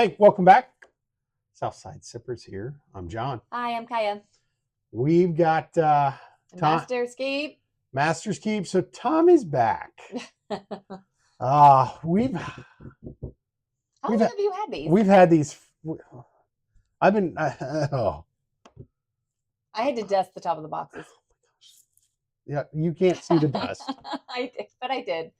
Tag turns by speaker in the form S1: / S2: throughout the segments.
S1: Hey, welcome back. Southside Sippers here. I'm John.
S2: Hi, I'm Kaya.
S1: We've got Tom,
S2: Master's Keep.
S1: Master's Keep. So Tom is back. We've
S2: How long have you had these?
S1: we've had these. I've been.
S2: I had to dust the top of the boxes.
S1: Yeah, you can't see the dust.
S2: I did, but I did.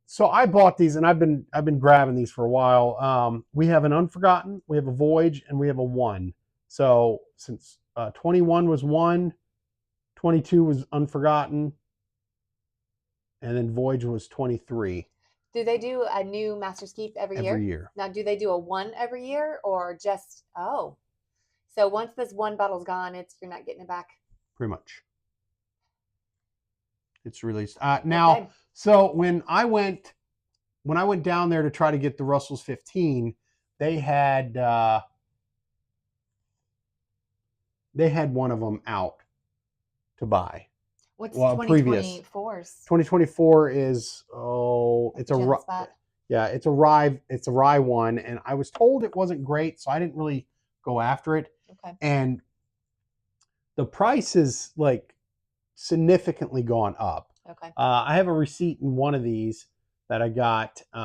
S1: So I bought these, and I've been grabbing these for a while. We have an Unforgotten, we have a Voyage, and we have a 1. So since 21 was 1, 22 was Unforgotten, and then Voyage was 23.
S2: Do they do a new Master's Keep every year? Now, do they do a 1 every year or just, oh. So once this 1 bottle's gone, you're not getting it back?
S1: Pretty much. It's released. Now, okay. So when I went down there to try to get the Russell's 15, they had one of them out to buy.
S2: What's 2024's?
S1: 2024 is it's a rye one, and I was told it wasn't great, so I didn't really go after it.
S2: Okay.
S1: And the price is like significantly gone up.
S2: Okay.
S1: I have a receipt in one of these that I got, and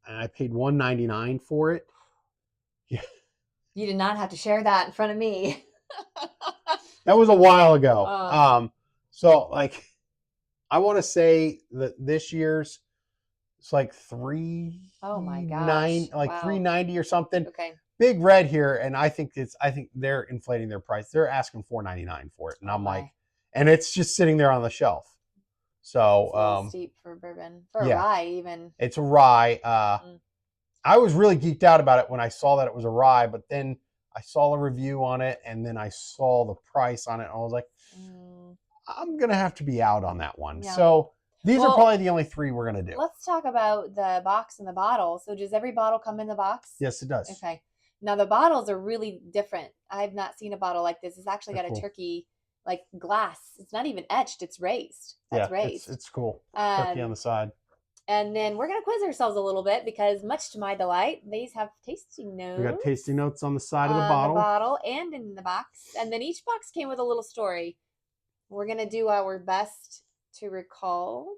S1: I paid $1.99 for it.
S2: Yeah. You did not have to share that in front of me.
S1: That was a while ago. So like, I want to say that this year's it's like
S2: Oh my gosh!
S1: Like wow. $3.90 or something.
S2: Okay.
S1: Big red here, and I think they're inflating their price. They're asking $4.99 for it, and I'm like, and it's just sitting there on the shelf. So
S2: it's a little steep for bourbon, for a rye even.
S1: It's a rye. I was really geeked out about it when I saw that it was a rye, but then I saw a review on it, and then I saw the price on it, and I was like, I'm gonna have to be out on that one. Yeah. So these are probably the only 3 we're gonna do.
S2: Let's talk about the box and the bottle. So does every bottle come in the box?
S1: Yes, it does.
S2: Okay. Now the bottles are really different. I've not seen a bottle like this. It's actually got a turkey like glass. It's not even etched. It's raised. That's raised.
S1: It's cool. Turkey on the side.
S2: And then we're going to quiz ourselves a little bit because much to my delight, these have tasting notes.
S1: We got tasting notes on the side of the bottle.
S2: The bottle and in the box. And then each box came with a little story. We're going to do our best to recall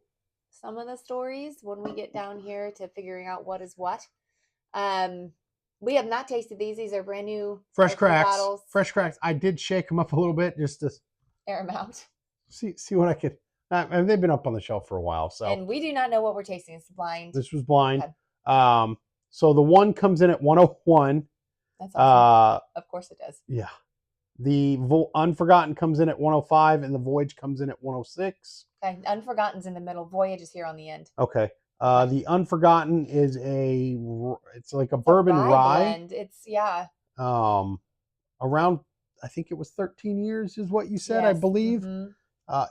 S2: some of the stories when we get down here to figuring out what is what. We have not tasted these. These are brand new
S1: fresh cracks. Bottles. Fresh cracks. I did shake them up a little bit just to
S2: air them out.
S1: See what I could. They've been up on the shelf for a while, so.
S2: And we do not know what we're tasting. It's blind.
S1: This was blind. Okay. So the 1 comes in at 101.
S2: That's awesome. Of course it does.
S1: Yeah. The Unforgotten comes in at 105, and the Voyage comes in at 106.
S2: Okay. Unforgotten's in the middle. Voyage is here on the end.
S1: Okay. The Unforgotten is it's like a bourbon rye.
S2: Blend. It's
S1: around, I think it was 13 years is what you said,
S2: yes.
S1: I believe.
S2: Mm-hmm.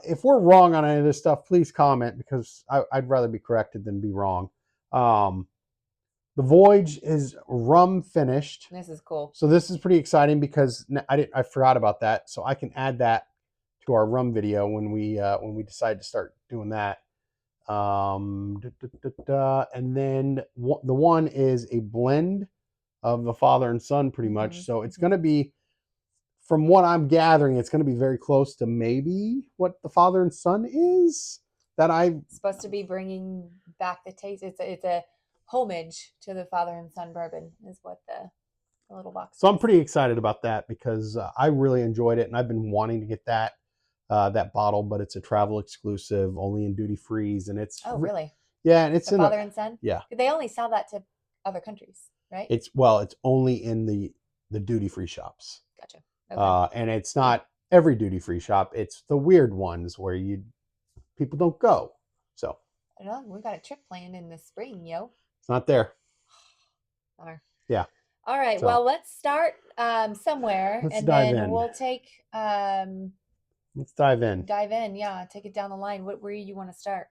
S1: If we're wrong on any of this stuff, please comment, because I'd rather be corrected than be wrong. The Voyage is rum finished.
S2: This is cool.
S1: So this is pretty exciting because I forgot about that. So I can add that to our rum video when we decide to start doing that. And then the 1 is a blend of the father and son, pretty much. Mm-hmm. So it's going to be, from what I'm gathering, it's going to be very close to maybe what the father and son is.
S2: It's supposed to be bringing back the taste. It's a homage to the father and son bourbon, is what the little box.
S1: So I'm pretty excited about that because I really enjoyed it, and I've been wanting to get that bottle, but it's a travel exclusive, only in duty frees, and it's
S2: really?
S1: Yeah, and it's
S2: the father and son.
S1: Yeah,
S2: they only sell that to other countries, right?
S1: It's only in the duty free shops.
S2: Gotcha. Okay.
S1: And it's not every duty free shop. It's the weird ones where people don't go. So
S2: I don't know. We got a trip planned in the spring, yo.
S1: It's not there.
S2: Bummer.
S1: Yeah.
S2: All right. So, well, let's start somewhere, and then we'll take.
S1: Let's dive in.
S2: Dive in, yeah. Take it down the line. Where do you want to start?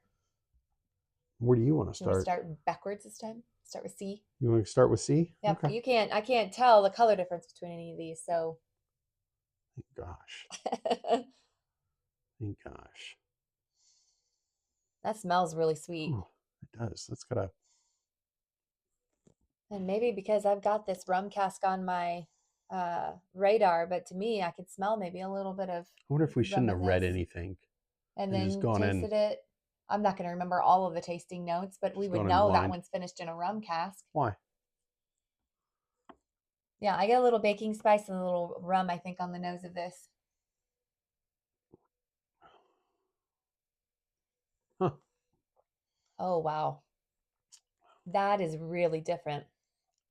S1: Where do you want to start?
S2: You want to start backwards this time? Start with C.
S1: You want to start with C?
S2: Yeah. Okay. I can't tell the color difference between any of these. So.
S1: Gosh. Thank gosh.
S2: That smells really sweet.
S1: Oh, it does. That's gotta.
S2: And maybe because I've got this rum cask on my radar, but to me, I could smell maybe a little bit of
S1: I wonder if we
S2: rum
S1: shouldn't
S2: in
S1: have read
S2: this
S1: anything
S2: and
S1: and just
S2: then
S1: gone in,
S2: tasted it. I'm not going to remember all of the tasting notes, but we
S1: just
S2: would
S1: gone in
S2: know that
S1: blind.
S2: one's finished in a rum cask.
S1: Why?
S2: Yeah, I get a little baking spice and a little rum, I think, on the nose of this.
S1: Huh.
S2: Oh, wow. That is really different.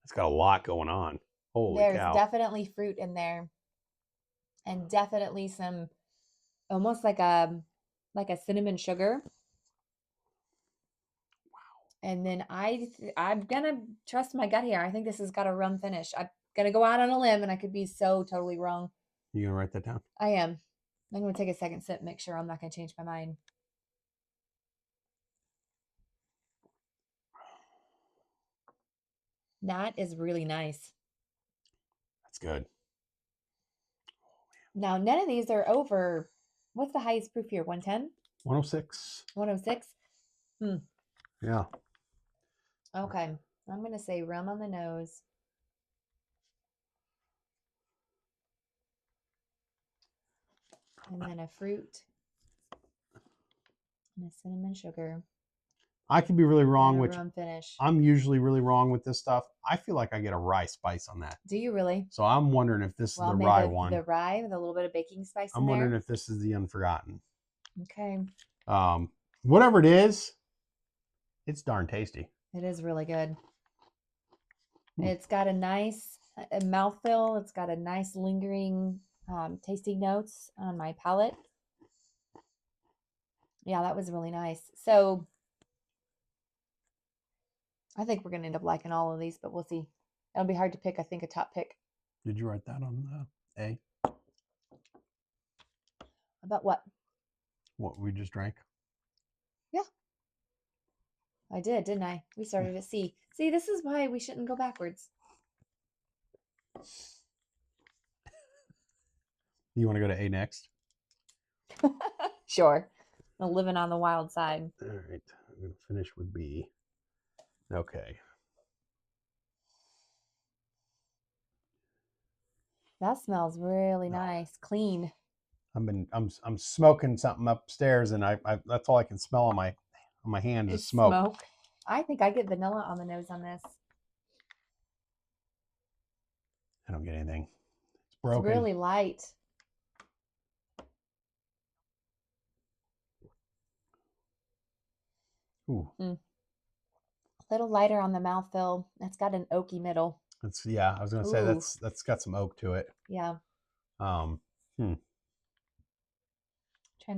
S1: It's got a lot going on. Holy
S2: There's
S1: cow.
S2: definitely fruit in there and definitely some almost like a cinnamon sugar. And then I'm gonna trust my gut here. I think this has got a rum finish. I'm gonna go out on a limb and I could be so totally wrong.
S1: You gonna write that down?
S2: I am. I'm gonna take a second sip, make sure I'm not gonna change my mind. That is really nice.
S1: That's good.
S2: Now, none of these are over. What's the highest proof here? 110?
S1: 106.
S2: 106?
S1: Yeah.
S2: Okay. I'm going to say rum on the nose. And then a fruit and a cinnamon sugar
S1: I could be really wrong,
S2: and a
S1: which
S2: rum finish.
S1: I'm usually really wrong with this stuff. I feel like I get a rye spice on that.
S2: Do you really?
S1: So I'm wondering if this is
S2: Well,
S1: the
S2: maybe
S1: rye
S2: the
S1: one.
S2: rye with a little bit of baking spice
S1: I'm
S2: in
S1: wondering
S2: there.
S1: if this is the Unforgotten.
S2: Okay.
S1: Whatever it is, it's darn tasty.
S2: It is really good. It's got a nice mouthfeel. It's got a nice lingering tasting notes on my palate. Yeah, that was really nice. So I think we're going to end up liking all of these, but we'll see. It'll be hard to pick, I think, a top pick.
S1: Did you write that on the A?
S2: About what?
S1: What we just drank?
S2: Yeah, I did, didn't I? We started at C. See, this is why we shouldn't go backwards.
S1: You want to go to A next?
S2: Sure. I'm living on the wild side.
S1: All right. I'm going to finish with B. Okay.
S2: That smells really nice, clean.
S1: I'm smoking something upstairs, and I that's all I can smell on my hands is
S2: It's
S1: smoke.
S2: smoke. I think I get vanilla on the nose on this.
S1: I don't get anything. It's
S2: It's
S1: broken.
S2: really light.
S1: Ooh.
S2: A little lighter on the mouthfeel. It's got an oaky middle.
S1: It's yeah. I was gonna say
S2: Ooh.
S1: that's got some oak to it.
S2: Yeah.
S1: Hmm.
S2: Trying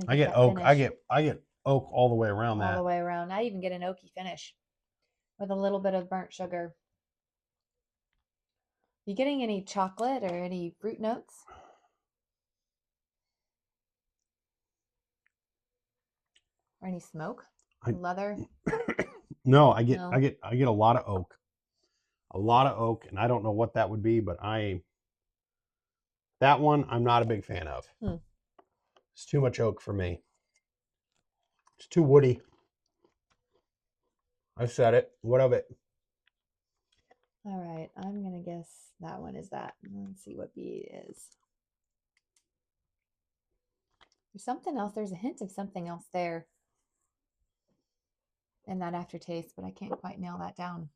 S2: to
S1: I
S2: get
S1: get
S2: that
S1: oak.
S2: finish.
S1: I get oak all the way around
S2: All
S1: that.
S2: the way around. I even get an oaky finish with a little bit of burnt sugar. You getting any chocolate or any fruit notes? Or any smoke? Leather?
S1: No, I get
S2: No.
S1: I get a lot of oak. A lot of oak, and I don't know what that would be, but that one I'm not a big fan of. It's too much oak for me. It's too woody. I said it. What of it?
S2: All right. I'm going to guess that one is that. Let's see what B is. There's something else. There's a hint of something else there in that aftertaste, but I can't quite nail that down.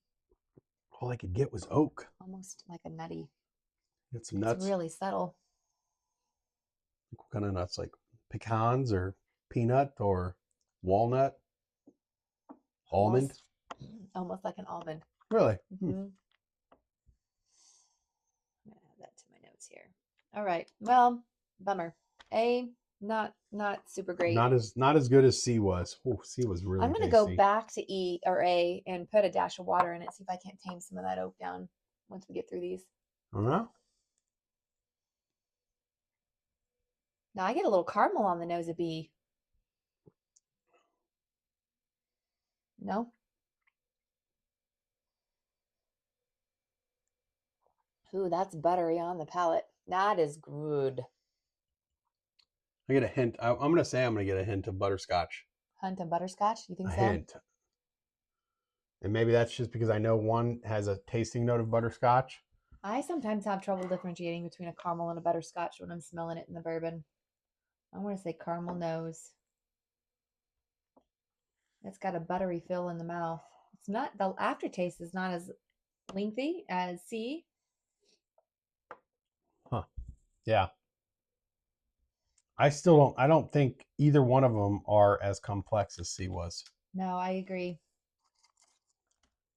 S1: All I could get was oak.
S2: Almost like a nutty.
S1: Get some nuts.
S2: It's really subtle.
S1: What kind of nuts? Like pecans or peanut or walnut? Almond?
S2: Almost like an almond.
S1: Really?
S2: I'm going to add that to my notes here. All right. Well, bummer. A, not super great.
S1: Not as good as C was. Oh, C was really
S2: I'm going to
S1: tasty.
S2: go back to E or A and put a dash of water in it, see if I can't tame some of that oak down once we get through these.
S1: Uh-huh.
S2: Now I get a little caramel on the nose of B. No? Ooh, that's buttery on the palate. That is good.
S1: I get a hint. I'm going to say I'm going to get a hint of butterscotch.
S2: Hunt of butterscotch? You think
S1: A
S2: so?
S1: hint. And maybe that's just because I know one has a tasting note of butterscotch.
S2: I sometimes have trouble differentiating between a caramel and a butterscotch when I'm smelling it in the bourbon. I want to say caramel nose. It's got a buttery feel in the mouth. It's not, the aftertaste is not as lengthy as C.
S1: Huh. Yeah. I don't think either one of them are as complex as C was.
S2: No, I agree.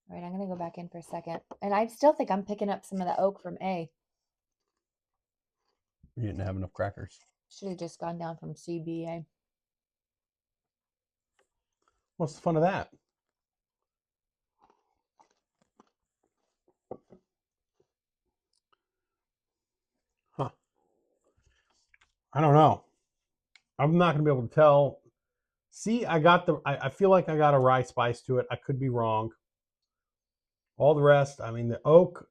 S2: All right, I'm going to go back in for a second. And I still think I'm picking up some of the oak from A.
S1: You didn't have enough crackers.
S2: Should have just gone down from CBA.
S1: What's the fun of that? Huh. I don't know. I'm not going to be able to tell. See, I feel like I got a rye spice to it. I could be wrong. All the rest, I mean, the oak,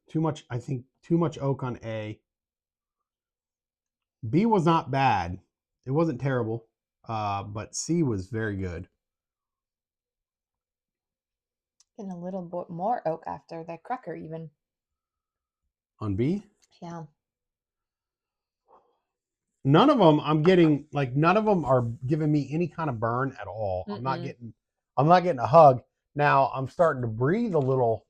S1: I think too much oak on A. B was not bad. It wasn't terrible. But C was very good.
S2: And a little bit more oak after the cracker even.
S1: On B?
S2: Yeah.
S1: None of them none of them are giving me any kind of burn at all.
S2: Mm-mm.
S1: I'm not getting a hug. Now I'm starting to breathe a little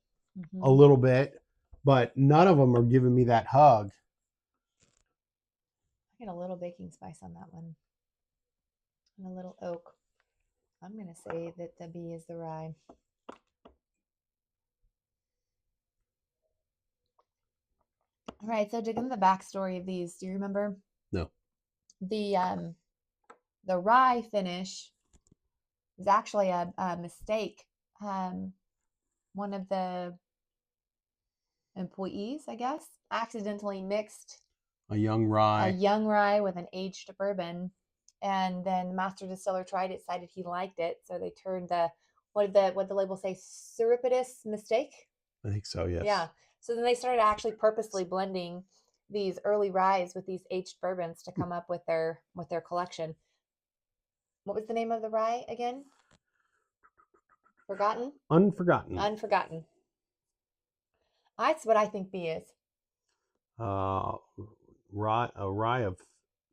S1: bit, but none of them are giving me that hug.
S2: I get a little baking spice on that one. And a little oak. I'm going to say that the B is the rye. All right, so to give them the backstory of these, do you remember?
S1: No.
S2: The rye finish was actually a mistake. One of the employees, I guess, accidentally mixed
S1: a young rye
S2: with an aged bourbon, and then the master distiller tried it, decided he liked it, so they turned what the label say, surreptitious mistake.
S1: I think so, yes.
S2: Yeah. So then they started actually purposely blending these early ryes with these aged bourbons to come up with their collection. What was the name of the rye again? Forgotten? Unforgotten. That's what I think B is.
S1: A rye of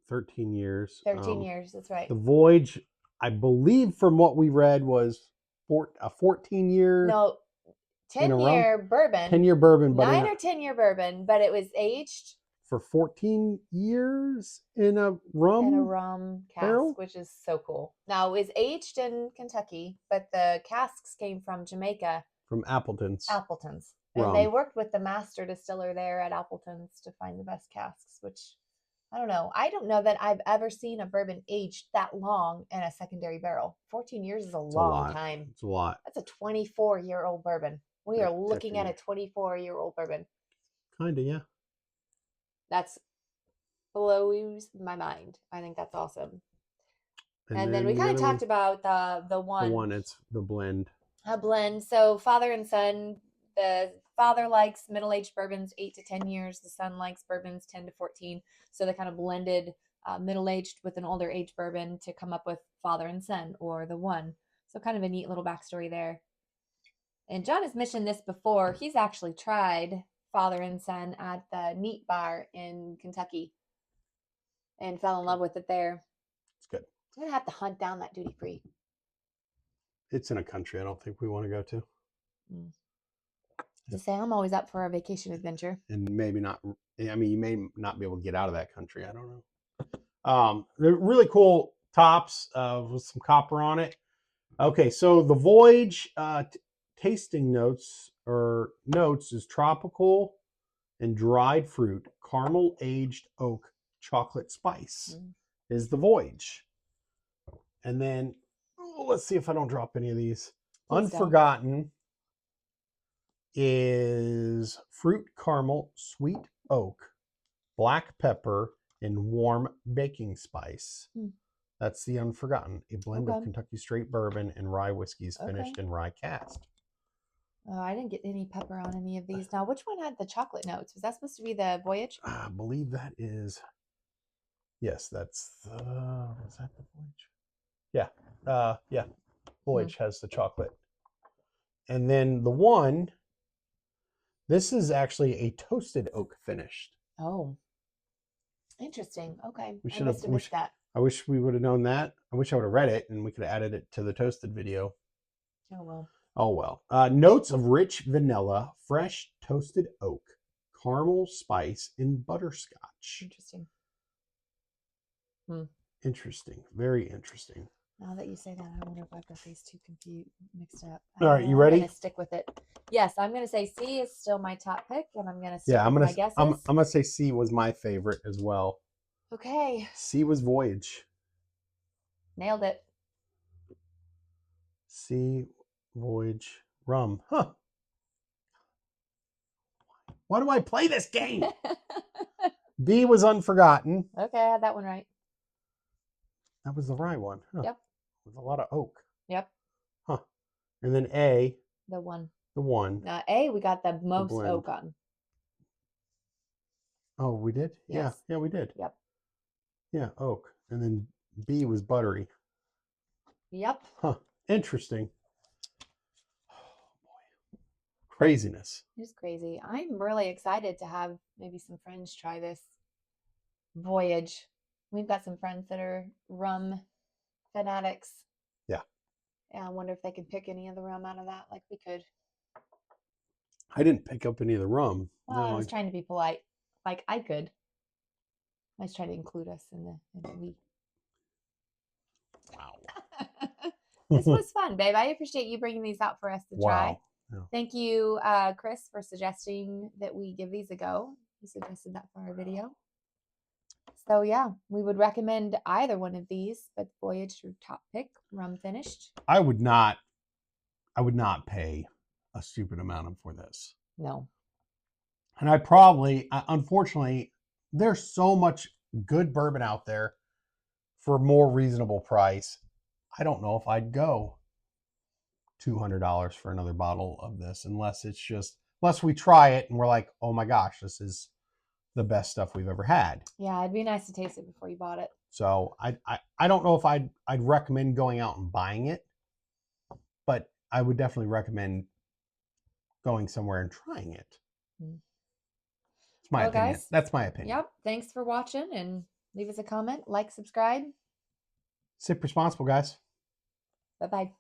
S1: 13 years.
S2: 13 years, that's right.
S1: The voyage, I believe from what we read, was a 14-year.
S2: No, 10-year bourbon.
S1: 10-year bourbon, but
S2: 9 or 10-year bourbon, but it was aged
S1: for 14 years in a rum
S2: cask,
S1: barrel?
S2: which is so cool. Now, it was aged in Kentucky, but the casks came from Jamaica.
S1: From Appleton's.
S2: And they worked with the master distiller there at Appleton's to find the best casks, which I don't know. I don't know that I've ever seen a bourbon aged that long in a secondary barrel. 14 years is a long time.
S1: It's a lot.
S2: That's a 24-year-old bourbon. We are looking at a 24-year-old bourbon.
S1: Kind of, yeah.
S2: That's blows my mind. I think that's awesome. And then we kind of talked about the one.
S1: The one, it's the blend.
S2: A blend. So father and son. The father likes middle-aged bourbons 8 to 10 years. The son likes bourbons 10 to 14. So they kind of blended middle-aged with an older age bourbon to come up with father and son, or the one. So kind of a neat little backstory there. And John has mentioned this before. He's actually tried father and son at the Neat Bar in Kentucky and fell in love with it there.
S1: It's good.
S2: I'm going to have to hunt down that duty free.
S1: It's in a country I don't think we want to go to.
S2: Just say I'm always up for a vacation adventure.
S1: And maybe not. I mean, you may not be able to get out of that country. I don't know. They're really cool tops with some copper on it. Okay, so the Voyage tasting notes is tropical and dried fruit, caramel aged oak, chocolate spice is the Voyage. And then let's see if I don't drop any of these. Please Unforgotten is fruit caramel, sweet oak, black pepper, and warm baking spice. That's the Unforgotten, a blend of Kentucky straight bourbon and rye whiskeys finished in rye cask.
S2: Oh, I didn't get any pepper on any of these. Now, which one had the chocolate notes? Was that supposed to be the Voyage?
S1: I believe that is. Yes, that's was that the Voyage? Yeah. Yeah. Voyage has the chocolate. And then the one, this is actually a toasted oak finished.
S2: Oh, interesting. Okay.
S1: We
S2: I
S1: should have.
S2: must have missed that.
S1: I wish we would have known that. I wish I would have read it and we could have added it to the toasted video.
S2: Oh, well.
S1: Oh well. Notes of rich vanilla, fresh toasted oak, caramel spice, and butterscotch.
S2: Interesting.
S1: Interesting. Very interesting.
S2: Now that you say that, I wonder if I've got these two mixed up.
S1: All right, you
S2: I'm
S1: ready?
S2: gonna stick with it. Yes, I'm gonna say C is still my top pick, and I'm gonna stick
S1: Yeah,
S2: with my guesses.
S1: I'm gonna say C was my favorite as well.
S2: Okay.
S1: C was Voyage.
S2: Nailed it.
S1: C, Voyage, rum. Huh. Why do I play this game? B was Unforgotten.
S2: Okay, I had that one right.
S1: That was the right one. Huh.
S2: Yep.
S1: With a lot of oak.
S2: Yep.
S1: Huh. And then A.
S2: The one.
S1: The one.
S2: Now A, we got the most oak on.
S1: Oh, we did?
S2: Yes.
S1: Yeah, we did.
S2: Yep.
S1: Yeah, oak. And then B was buttery.
S2: Yep.
S1: Huh. Interesting. Oh, boy. Craziness.
S2: It's crazy. I'm really excited to have maybe some friends try this Voyage. We've got some friends that are rum fanatics.
S1: Yeah.
S2: Yeah, I wonder if they can pick any of the rum out of that like we could.
S1: I didn't pick up any of the rum.
S2: Well, I was trying to be polite. Like I could. I was trying to include us in the we.
S1: Wow.
S2: This was fun, babe. I appreciate you bringing these out for us to try.
S1: Wow. Yeah.
S2: Thank you, Chris, for suggesting that we give these a go. He suggested that for our video. So yeah, we would recommend either one of these, but Voyage your top pick, rum finished.
S1: I would not pay a stupid amount for this.
S2: No.
S1: And I probably, unfortunately, there's so much good bourbon out there for a more reasonable price. I don't know if I'd go $200 for another bottle of this unless we try it and we're like, oh my gosh, this is the best stuff we've ever had.
S2: Yeah, it'd be nice to taste it before you bought it.
S1: So I don't know if I'd recommend going out and buying it, but I would definitely recommend going somewhere and trying it. It's my opinion.
S2: Guys,
S1: that's my opinion.
S2: Yep. Thanks for watching and leave us a comment, like, subscribe.
S1: Sip responsible, guys.
S2: Bye-bye.